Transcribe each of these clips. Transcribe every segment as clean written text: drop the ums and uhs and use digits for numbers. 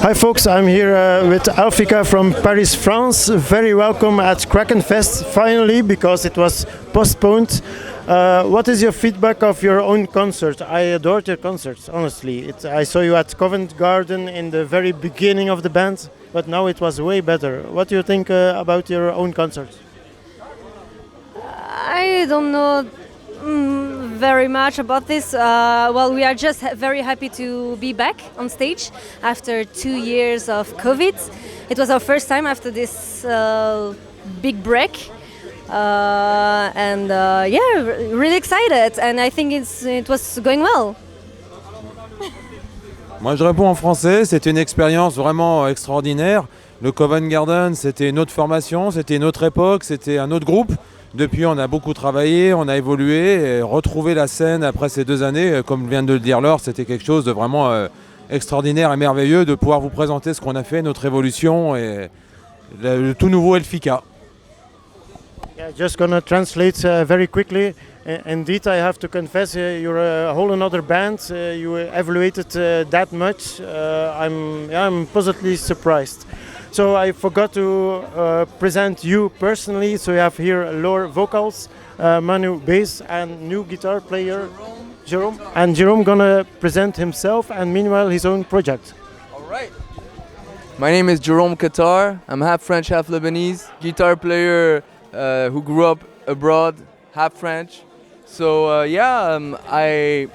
Hi folks, I'm here with Elfika from Paris, France. Very welcome at Kraken Fest, finally, because it was postponed. What is your feedback of your own concert? I adored your concerts, honestly. I saw you at Covent Garden in the very beginning of the band, but now it was way better. What do you think about your own concerts? I don't know very much about this. Well, we are just very happy to be back on stage after 2 years of COVID. It was our first time after this big break. Yeah, really excited, and I think it was going well. Moi je réponds en français, c'était une expérience vraiment extraordinaire. Le Covent Garden, c'était une autre formation, c'était une autre époque, c'était un autre groupe. Depuis, on a beaucoup travaillé, on a évolué, et retrouver la scène après ces 2 années, comme vient de le dire Laure, c'était quelque chose de vraiment extraordinaire et merveilleux de pouvoir vous présenter ce qu'on a fait, notre évolution et le tout nouveau Elfika. Yeah, just gonna translate very quickly. Indeed, I have to confess, you're a whole another band. You evaluated that much. I'm positively surprised. So I forgot to present you personally. So you have here Laure vocals, Manu bass, and new guitar player Jerome. And Jerome gonna present himself and meanwhile his own project. All right. My name is Jerome Qatar. I'm half French, half Lebanese. Guitar player who grew up abroad, half French. So I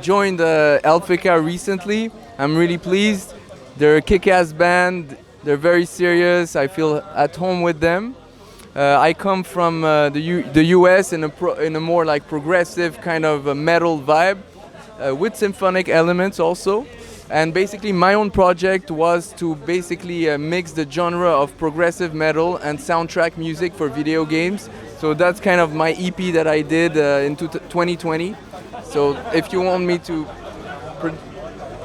joined Elfika recently. I'm really pleased. They're a kick-ass band. They're very serious. I feel at home with them. I come from the US in a more like progressive kind of metal vibe with symphonic elements also. And basically my own project was to basically mix the genre of progressive metal and soundtrack music for video games. So that's kind of my EP that I did in 2020. So if you want me to...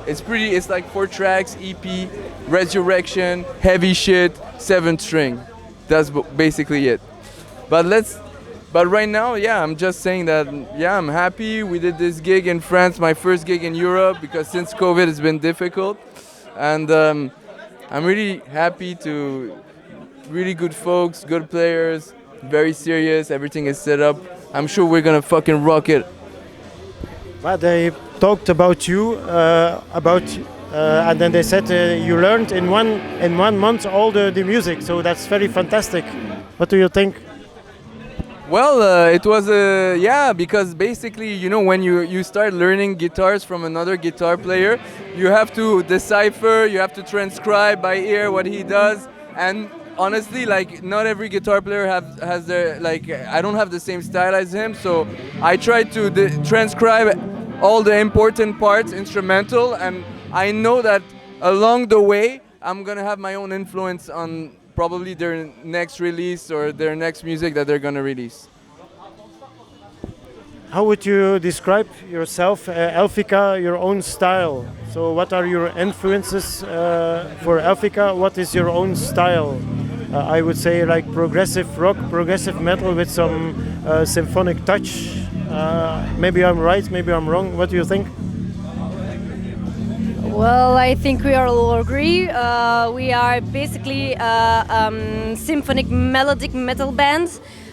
It's like 4 tracks, EP, Resurrection, heavy shit, 7 string. That's basically it. But right now, yeah, I'm just saying that, yeah, I'm happy. We did this gig in France, my first gig in Europe, because since COVID it's been difficult. And I'm really happy to really good folks, good players, very serious, everything is set up. I'm sure we're gonna fucking rock it. Well, they talked about you, and then they said you learned in one month all the music. So that's very fantastic. What do you think? Well, it was because basically, you know, when you start learning guitars from another guitar player, you have to decipher, you have to transcribe by ear what he does, and honestly, like, not every guitar player has their, like, I don't have the same style as him, so I try to transcribe all the important parts, instrumental, and I know that along the way, I'm gonna have my own influence on probably their next release or their next music that they're gonna release. How would you describe yourself, Elfika, your own style? So what are your influences for Elfika? What is your own style? I would say like progressive rock, progressive metal with some symphonic touch. Maybe I'm right, maybe I'm wrong. What do you think? Well, I think we all agree. We are basically symphonic melodic metal band,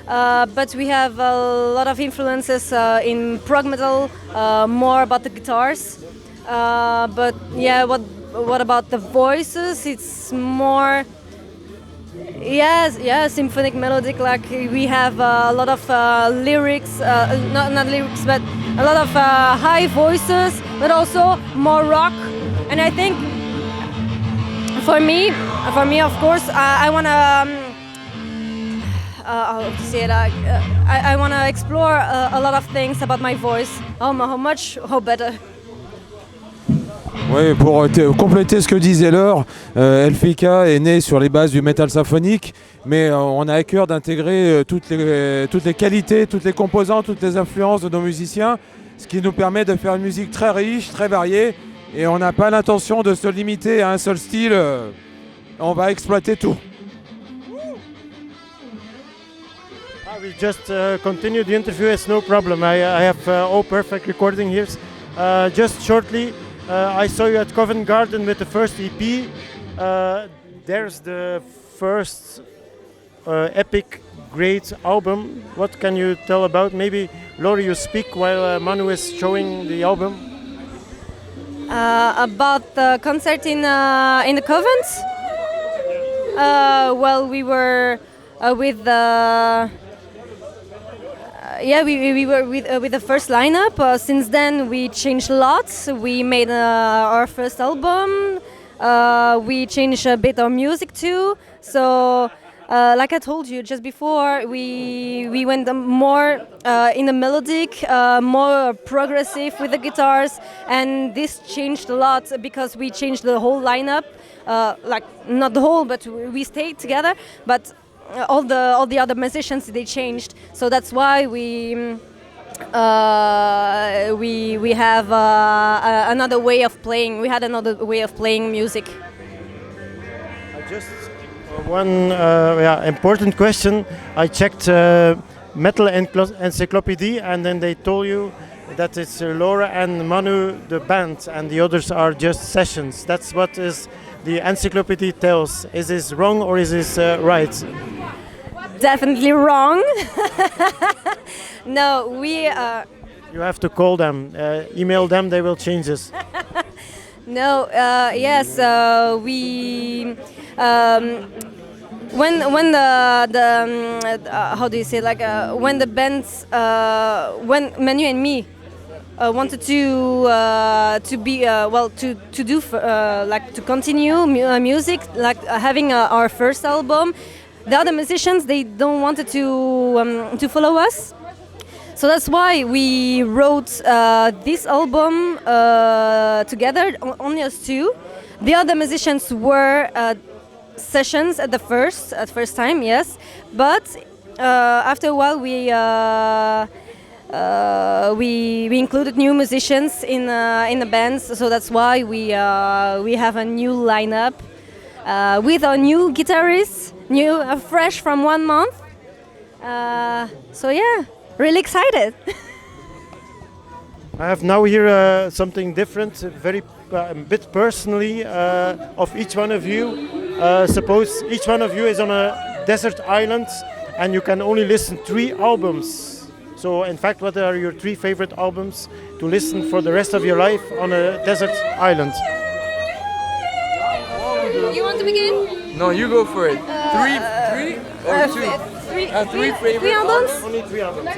but we have a lot of influences in prog metal, more about the guitars. But yeah, what about the voices? It's more, yes, symphonic melodic. Like we have a lot of lyrics, not lyrics, but a lot of high voices, but also more rock. And I think, for me, of course, I wanna I wanna explore a lot of things about my voice. How better. Oui, pour compléter ce que disait Laure, Elfika est né sur les bases du métal symphonique, mais on a à cœur d'intégrer toutes les qualités, toutes les composantes, toutes les influences de nos musiciens, ce qui nous permet de faire une musique très riche, très variée. Et on n'a pas l'intention de se limiter à un seul style, on va exploiter tout. We just continue the interview, it's no problem. I have all perfect recording here. Just shortly, I saw you at Covent Garden with the first EP. There's the first epic, great album. What can you tell about? Maybe Laurie, you speak while Manu is showing the album. About the concert in the Covent. Well, we were with the. We were with the first lineup. Since then, we changed a lot. We made our first album. We changed a bit our music too. So, like I told you just before, we went more in the melodic, more progressive with the guitars, and this changed a lot because we changed the whole lineup. Like not the whole, but we stayed together. But all the other musicians, they changed, so that's why we have another way of playing. We had another way of playing music. Just one important question. I checked Metal Encyclopedia, and then they told you that it's Laura and Manu the band, and the others are just sessions. That's what is the encyclopedia tells. Is this wrong or is this right? Definitely wrong. No, we. You have to call them, email them. They will change this. No, yes, we. When the how do you say, like when the bands when Manu and me wanted to be to do like to continue music, like having our first album. The other musicians, they don't wanted to follow us, so that's why we wrote this album together, only us two. The other musicians were sessions at first time, yes, but after a while we included new musicians in the bands, so that's why we have a new lineup with our new guitarist, fresh from 1 month. So yeah, really excited. I have now here something different, very a bit personally of each one of you. Suppose each one of you is on a desert island and you can only listen 3 albums. So in fact, what are your 3 favorite albums to listen for the rest of your life on a desert island? You want to begin? No, you go for it. Three or 2? Three favorite 3 albums? Only 3 albums.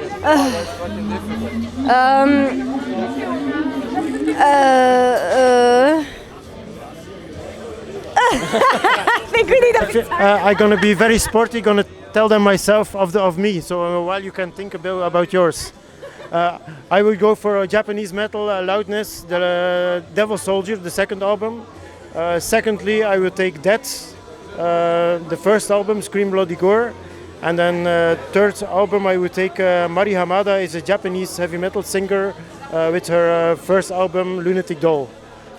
I think we need a bit time. I'm gonna be very sporty. Gonna tell them myself of me. So while you can think about yours, I will go for Japanese metal, Loudness, the Devil Soldier, the second album. Secondly, I will take Death, the first album, Scream Bloody Gore, and then third album I would take Mari Hamada, is a Japanese heavy metal singer with her first album, Lunatic Doll.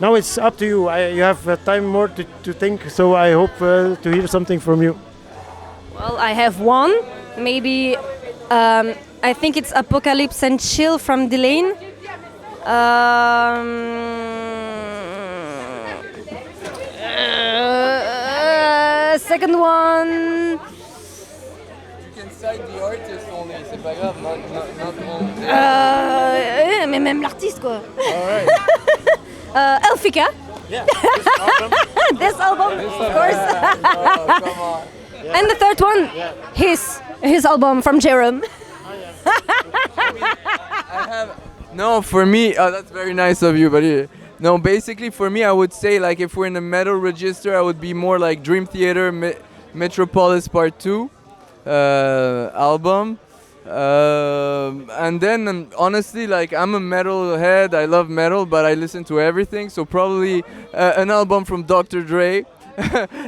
Now it's up to you. You have time more to think, so I hope to hear something from you. Well, I have one. Maybe I think it's Apocalypse and Chill from Delane. Second one. You can cite the artist only, c'est pas grave, not only. Mais même l'artiste, quoi. All right. Elfika. Yeah, this album. This album, of course. Oh, come on. Yeah. And the third one, Yeah. his album from Jerome. I have no, for me. Oh, that's very nice of you, but no. Basically, for me, I would say like if we're in the metal register, I would be more like Dream Theater, Metropolis Part 2 album, and then honestly, like I'm a metal head. I love metal, but I listen to everything. So probably an album from Dr. Dre,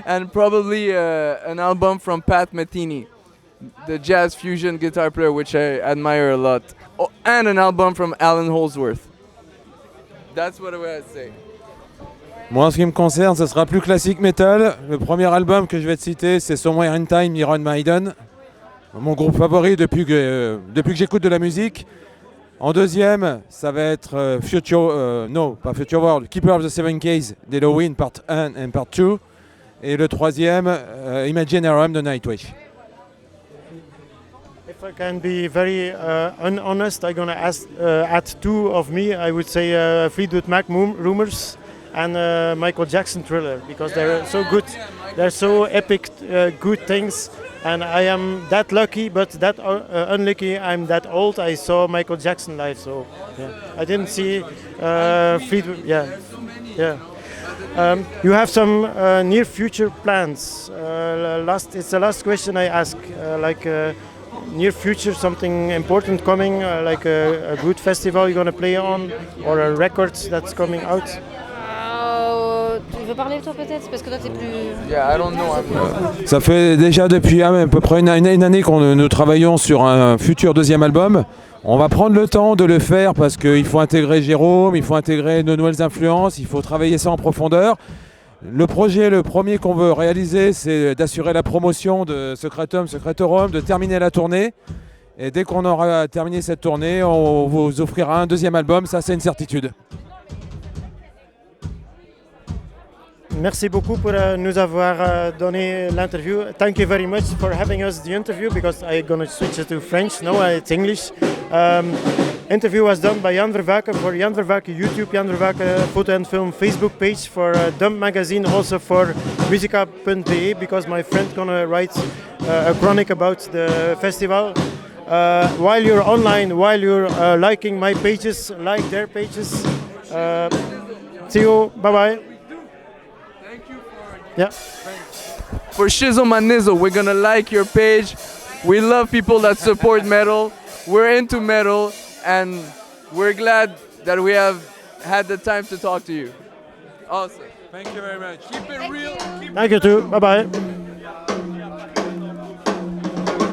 and probably an album from Pat Metheny, the jazz fusion guitar player, which I admire a lot. Oh, and an album from Alan Holdsworth. That's what I would say. Moi, en ce qui me concerne, ce sera plus classique metal. Le premier album que je vais te citer, c'est Somewhere in Time, Iron Maiden. Mon groupe favori depuis que j'écoute de la musique. En deuxième, ça va être non, pas Future World, Keeper of the Seven Keys d'Halloween, part 1 et part 2. Et le troisième, Imaginarium de Nightwish. If I can be very honest, I'm gonna add two of me. I would say Fleetwood Mac Rumors and Michael Jackson Thriller, because they're so good. They're so epic, good things. And I am that lucky, but that unlucky. I'm that old. I saw Michael Jackson live, so yeah. I didn't see Fleetwood. Yeah, yeah. You have some near future plans. It's the last question I ask. Near future, something important coming, like a good festival you're gonna play on, or a record that's coming out. Tu veux parler toi peut-être parce que toi t'es plus. Yeah, I don't know. Ça fait déjà depuis à peu près une année qu'on nous travaillons sur un futur deuxième album. On va prendre le temps de le faire parce qu'il faut intégrer Jérôme, il faut intégrer de nouvelles influences, il faut travailler ça en profondeur. Le projet, le premier qu'on veut réaliser, c'est d'assurer la promotion de Secretum, Secretorum, de terminer la tournée. Et dès qu'on aura terminé cette tournée, on vous offrira un deuxième album, ça c'est une certitude. Merci beaucoup pour nous avoir donné l'interview. Thank you very much for having us the interview, because I'm gonna switch it to French. No, it's English. Interview was done by Jan Vervaeke for Jan Vervaeke YouTube, Jan Vervaeke Photo and Film Facebook page, for Dump Magazine, also for musica.be, because my friend gonna write a chronic about the festival. While you're online, while you're liking my pages, like their pages. See you. Bye bye. Yeah. For Shizzle My Nizzle, we're gonna like your page. We love people that support metal. We're into metal, and we're glad that we have had the time to talk to you. Awesome. Thank you very much. Keep it real. Thank you too. Bye bye.